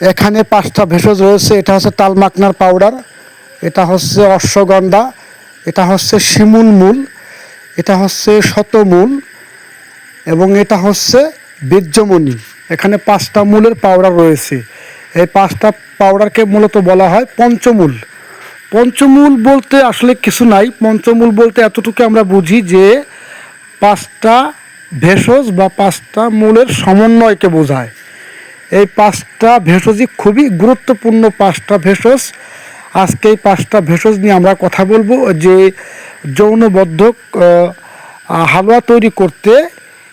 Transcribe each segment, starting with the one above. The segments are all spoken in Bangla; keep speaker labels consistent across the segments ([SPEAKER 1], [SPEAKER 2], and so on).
[SPEAKER 1] এখানে 5টা ভেষজ রয়েছে। এটা হচ্ছে তালমাকনার পাউডার, এটা হচ্ছে অশ্বগন্ধা, এটা হচ্ছে শিমুল মূল, এটা হচ্ছে শতমূল এবং এটা হচ্ছে বীর্যমণি। এখানে 5টা মূলের পাউডার রয়েছে। এই 5টা পাউডারকে মূলত বলা হয় পঞ্চমূল। পঞ্চমূল বলতে আসলে কিছু নাই। পঞ্চমূল বলতে এতটুকু আমরা বুঝি যে 5টা ভেষজ বা 5টা মূলের সমন্বয়কে বোঝায়। এই 5টা ভেষজই খুবই গুরুত্বপূর্ণ 5টা ভেষজ। আজকে এই 5টা ভেষজ নিয়ে আমরা কথা বলবো যে যৌনবদ্ধক হালুয়া তৈরি করতে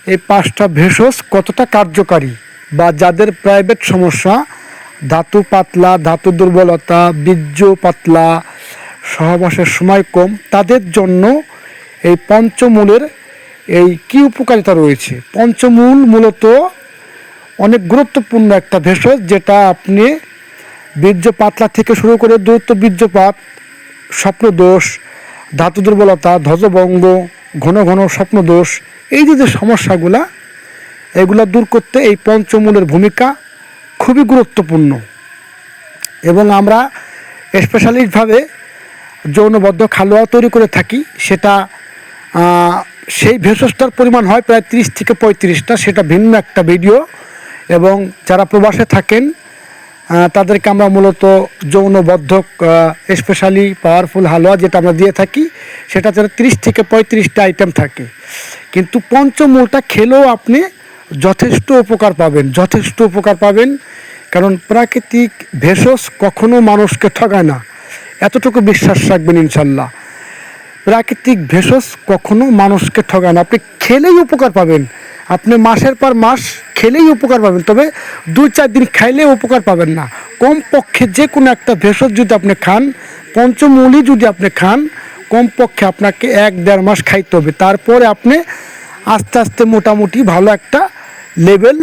[SPEAKER 1] এই 5টা ভেষজ কতটা কার্যকারী, বা যাদের প্রাইভেট সমস্যা, ধাতু পাতলা, ধাতু দুর্বলতা, বীর্য পাতলা, সহবাসের সময় কম, তাদের জন্য এই পঞ্চমূলের এই কী উপকারিতা রয়েছে। পঞ্চমূল মূলত অনেক গুরুত্বপূর্ণ একটা ভেষজ, যেটা আপনি বীর্য পাতলা থেকে শুরু করে দ্রুত বীর্যপাত, স্বপ্নদোষ, ধাতু দুর্বলতা, ধ্বজভঙ্গ, ঘন ঘন স্বপ্নদোষ, এই যে সমস্যাগুলা, এগুলা দূর করতে এই পঞ্চমূলের ভূমিকা খুবই গুরুত্বপূর্ণ। এবং আমরা স্পেশালিস্টভাবে যৌনবদ্ধ হালুয়া তৈরি করে থাকি। সেটা সেই ভেষজটার পরিমাণ হয় প্রায় 30 থেকে 35টা, সেটা ভিন্ন একটা ভিডিও। এবং যারা প্রবাসে থাকেন তাদেরকে আমরা মূলত যৌনবদ্ধক স্পেশালি পাওয়ারফুল হালুয়া যেটা আমরা দিয়ে থাকি, সেটাতে 30 থেকে 35টা আইটেম থাকে। কিন্তু পঞ্চমূলটা খেলেও আপনি যথেষ্ট উপকার পাবেন, কারণ প্রাকৃতিক ভেষজ কখনো মানুষকে ঠগায় না, এতটুকু বিশ্বাস রাখবেন ইনশাল্লাহ। প্রাকৃতিক ভেষজ কখনো মানুষকে ঠগায় না, আপনি খেলেই উপকার পাবেন। আপনি মাসের পর মাস খেলেই উপকার পাবেন, তবে 2-4 দিন খাইলে উপকার পাবেন না। কমপক্ষে যে কোনো একটা ভেষজ যদি আপনি খান, পঞ্চমূলই যদি আপনি খান, কমপক্ষে আপনাকে 1-1.5 মাস খাইতে হবে। তারপরে আপনি আস্তে আস্তে মোটামুটি ভালো একটা লেভেল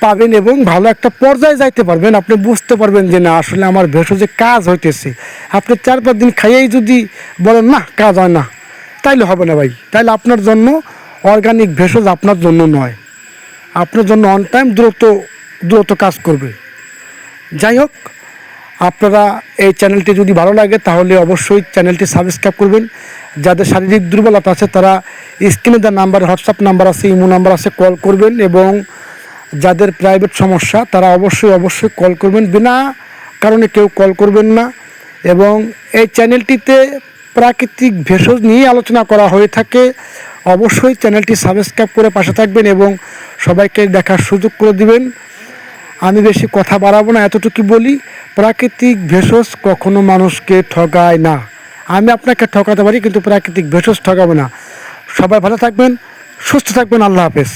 [SPEAKER 1] পাবেন এবং ভালো একটা পর্যায়ে যাইতে পারবেন। আপনি বুঝতে পারবেন যে না, আসলে আমার ভেষজে কাজ হইতেছে। আপনি 4-5 দিন খাইয়েই যদি বলেন না কাজ হয় না, তাইলে হবে না ভাই। তাইলে আপনার জন্য অর্গানিক ভেষজ আপনার জন্য নয়, আপনার জন্য অন টাইম দ্রুত কাজ করবে। যাই হোক, আপনারা এই চ্যানেলটি যদি ভালো লাগে তাহলে অবশ্যই চ্যানেলটি সাবস্ক্রাইব করবেন। যাদের শারীরিক দুর্বলতা আছে তারা স্ক্রিনে দেওয়া নাম্বারে, হোয়াটসঅ্যাপ নাম্বার আছে, ইমো নাম্বার আছে, কল করবেন। এবং যাদের প্রাইভেট সমস্যা তারা অবশ্যই কল করবেন, বিনা কারণে কেউ কল করবেন না। এবং এই চ্যানেলটিতে প্রাকৃতিক ভেষজ নিয়ে আলোচনা করা হয়ে থাকে। অবশ্যই চ্যানেলটি সাবস্ক্রাইব করে পাশে থাকবেন এবং সবাইকে দেখার সুযোগ করে দিবেন। আমি বেশি কথা বাড়াবো না, এতটুকু বলি, প্রাকৃতিক ভেষজ কখনো মানুষকে ঠগায় না। আমি আপনাকে ঠকাতে পারি কিন্তু প্রাকৃতিক ভেষজ ঠকাবে না। সবাই ভালো থাকবেন, সুস্থ থাকবেন, আল্লাহ হাফেজ।